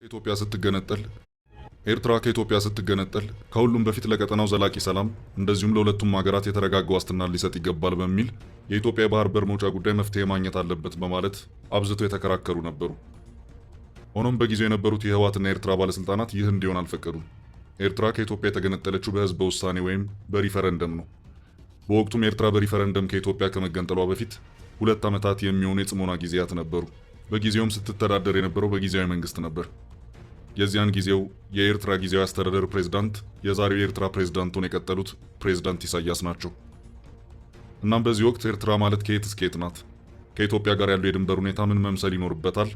ኢትዮጵያ ስትገነጠል ኤርትራ ከኢትዮጵያ ስትገነጠል ከሁሉም በፊት ለቀጠናው ዘላቂ ሰላም እንደዚሁም ለሁለቱም ሀገራት የተረጋጋ ዋስትና ሊሰጥ ይገባል በሚል የኢትዮጵያ የባህር በር መውጫ ጉዳይ መፍትሄ ማግኘት አለበት በማለት አብዝተው የተከራከሩ ነበሩ። ሆኖም በጊዜው የነበሩት የህወሓትና የኤርትራ ባለስልጣናት ይህ እንዲሆን አልፈቀዱም። ኤርትራ ከኢትዮጵያ የተገነጠለችው በህዝበ ውሳኔ ወይም በሪፈረንደም ነው። በወቅቱም ኤርትራ በሪፈረንደም ከኢትዮጵያ ከመገንጠሏ በፊት 2 ዓመታት የሚሆኑ የጽሞና ጊዜያት ነበሩ። በጊዜውም ስትተዳደር የነበረው በጊዜያዊ መንግስት ነበር። የዚያን ጊዜው የኤርትራ ጊዜያዊ አስተዳደር ፕሬዝዳንት የዛሬው የኤርትራ ፕሬዝዳንት ሆነው የቀጠሉት ፕሬዝዳንት ኢሳያስ ናቸው። እናም በዚህ ወቅት ኤርትራ ማለት ከየት እስከ የት ናት? ከኢትዮጵያ ጋር ያለው የድንበር ሁኔታ ምን መምሰል ይኖርበታል?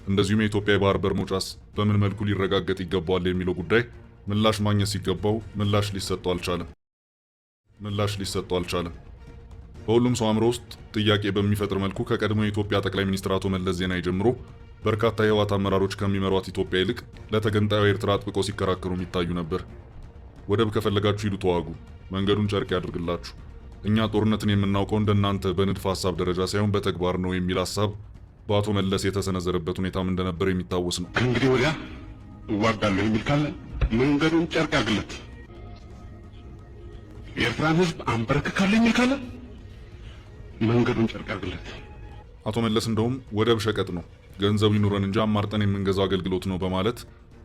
እንደዚሁም የኢትዮጵያ የባህር በር መውጫስ በምን መልኩ ሊረጋገጥ ይገባዋል የሚለው ጉዳይ ምላሽ ማግኘት ሲገባው ምላሽ ሊሰጠው አልቻለም። በሁሉም ሰው አእምሮ ውስጥ ጥያቄ በሚፈጥር መልኩ ከቀድሞ የኢትዮጵያ ጠቅላይ ሚኒስትር አቶ መለስ ዜናዊ ጀምሮ በርካታ የህወሓት አመራሮች ከሚመሯት ኢትዮጵያ ይልቅ ለተገንጣዩ ኤርትራ አጥብቀው ሲከራከሩ የሚታዩ ነበር። ወደብ ከፈለጋችሁ ሂዱ ተዋጉ፣ መንገዱን ጨርቅ ያድርግላችሁ፣ እኛ ጦርነትን የምናውቀው እንደናንተ በንድፈ ሐሳብ ደረጃ ሳይሆን በተግባር ነው የሚል ሐሳብ በአቶ መለስ የተሰነዘረበት ሁኔታም እንደነበር የሚታወስ ነው። እንግዲህ ወዲያ እዋጋለሁ የሚል ካለ መንገዱን ጨርቅ ያድርግለት፣ የኤርትራን ህዝብ አንበረክካለሁ የሚል ካለ መንገዱን ጨርቅ ያድርግለት። አቶ መለስ እንደውም ወደብ ሸቀጥ ነው፣ ገንዘቡ ይኑረን እንጂ አማርጠን የምንገዛው አገልግሎት ነው በማለት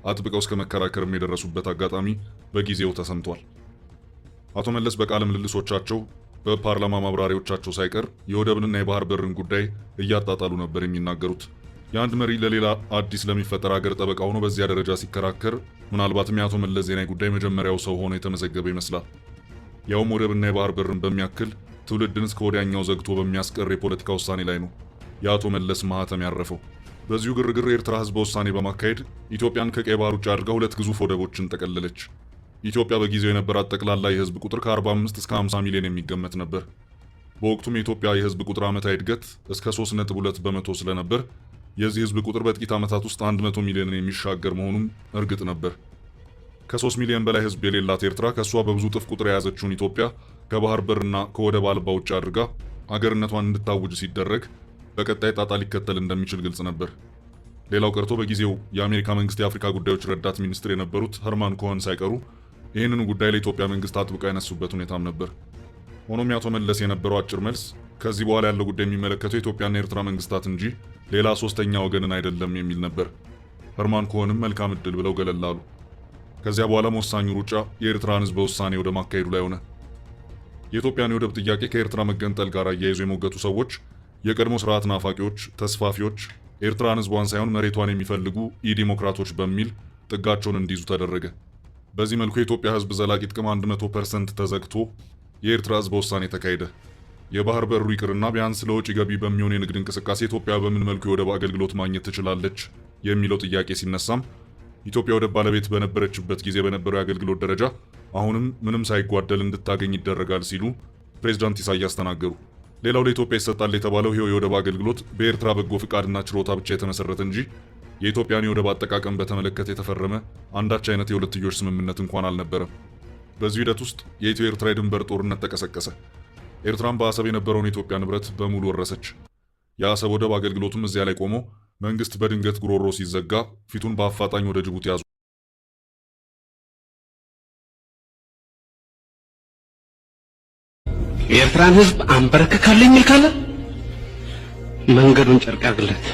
አጥብቀው እስከ መከራከርም የደረሱበት አጋጣሚ በጊዜው ተሰምቷል። አቶ መለስ በቃለ ምልልሶቻቸው በፓርላማ ማብራሪያዎቻቸው ሳይቀር የወደብንና የባህር በርን ጉዳይ እያጣጣሉ ነበር የሚናገሩት። የአንድ መሪ ለሌላ አዲስ ለሚፈጠር ሀገር ጠበቃ ሆኖ በዚያ ደረጃ ሲከራከር ምናልባትም የአቶ መለስ ዜናዊ ጉዳይ መጀመሪያው ሰው ሆኖ የተመዘገበ ይመስላል። ያውም ወደብና የባህር በርን በሚያክል ትውልድን እስከ ወዲያኛው ዘግቶ በሚያስቀር የፖለቲካ ውሳኔ ላይ ነው የአቶ መለስ ማህተም ያረፈው። በዚሁ ግርግር የኤርትራ ህዝበ ውሳኔ በማካሄድ ኢትዮጵያን ከቀይ ባህር ውጭ አድርጋ 2 ግዙፍ ወደቦችን ጠቀለለች። ኢትዮጵያ በጊዜው የነበራት ጠቅላላ የህዝብ ቁጥር ከ45 እስከ 50 ሚሊዮን የሚገመት ነበር። በወቅቱም የኢትዮጵያ የህዝብ ቁጥር ዓመታዊ እድገት እስከ 3.2 በመቶ ስለነበር የዚህ ህዝብ ቁጥር በጥቂት ዓመታት ውስጥ 100 ሚሊዮንን የሚሻገር መሆኑም እርግጥ ነበር። ከ3 ሚሊዮን በላይ ህዝብ የሌላት ኤርትራ ከሷ በብዙ ጥፍ ቁጥር የያዘችውን ኢትዮጵያ ከባህር በርና ከወደብ አልባ ውጭ አድርጋ አገርነቷን እንድታውጅ ሲደረግ በቀጣይ ጣጣ ሊከተል እንደሚችል ግልጽ ነበር። ሌላው ቀርቶ በጊዜው የአሜሪካ መንግስት የአፍሪካ ጉዳዮች ረዳት ሚኒስትር የነበሩት ኸርማን ኮኸን ሳይቀሩ ይህንኑ ጉዳይ ለኢትዮጵያ መንግስት አጥብቀው ያነሱበት ሁኔታም ነበር። ሆኖም የአቶ መለስ የነበረው አጭር መልስ ከዚህ በኋላ ያለው ጉዳይ የሚመለከተው የኢትዮጵያና የኤርትራ መንግስታት እንጂ ሌላ ሶስተኛ ወገንን አይደለም የሚል ነበር። ኸርማን ኮኸንም መልካም ዕድል ብለው ገለል አሉ። ከዚያ በኋላም ወሳኙ ሩጫ የኤርትራን ህዝበ ውሳኔ ወደ ማካሄዱ ላይ ሆነ። የኢትዮጵያን የወደብ ጥያቄ ከኤርትራ መገንጠል ጋር አያይዞ የሞገቱ ሰዎች የቀድሞ ስርዓት ናፋቂዎች፣ ተስፋፊዎች፣ ኤርትራን ህዝቧን ሳይሆን መሬቷን የሚፈልጉ ኢ-ዲሞክራቶች በሚል ጥጋቸውን እንዲይዙ ተደረገ። በዚህ መልኩ የኢትዮጵያ ህዝብ ዘላቂ ጥቅም 100% ተዘግቶ የኤርትራ ህዝበ ውሳኔ ተካሄደ። የባህር በሩ ይቅርና ቢያንስ ለውጭ ገቢ በሚሆን የንግድ እንቅስቃሴ ኢትዮጵያ በምን መልኩ የወደብ አገልግሎት ማግኘት ትችላለች የሚለው ጥያቄ ሲነሳም ኢትዮጵያ ወደብ ባለቤት በነበረችበት ጊዜ በነበረው የአገልግሎት ደረጃ አሁንም ምንም ሳይጓደል እንድታገኝ ይደረጋል ሲሉ ፕሬዝዳንት ኢሳያስ ተናገሩ። ሌላው ለኢትዮጵያ ይሰጣል የተባለው ይሄው የወደብ አገልግሎት በኤርትራ በጎ ፍቃድና ችሮታ ብቻ የተመሰረተ እንጂ የኢትዮጵያን የወደብ አጠቃቀም በተመለከተ የተፈረመ አንዳች አይነት የሁለትዮሽ ስምምነት እንኳን አልነበረም። በዚህ ሂደት ውስጥ የኢትዮ ኤርትራ የድንበር ጦርነት ተቀሰቀሰ። ኤርትራም በአሰብ የነበረውን የኢትዮጵያ ንብረት በሙሉ ወረሰች። የአሰብ ወደብ አገልግሎቱም እዚያ ላይ ቆሞ መንግስት በድንገት ጉሮሮ ሲዘጋ ፊቱን በአፋጣኝ ወደ ጅቡቲ ያዙ። የኤርትራን ህዝብ አንበረክካለሁ የሚል ካለ መንገዱን ጨርቅ ያድርግለት።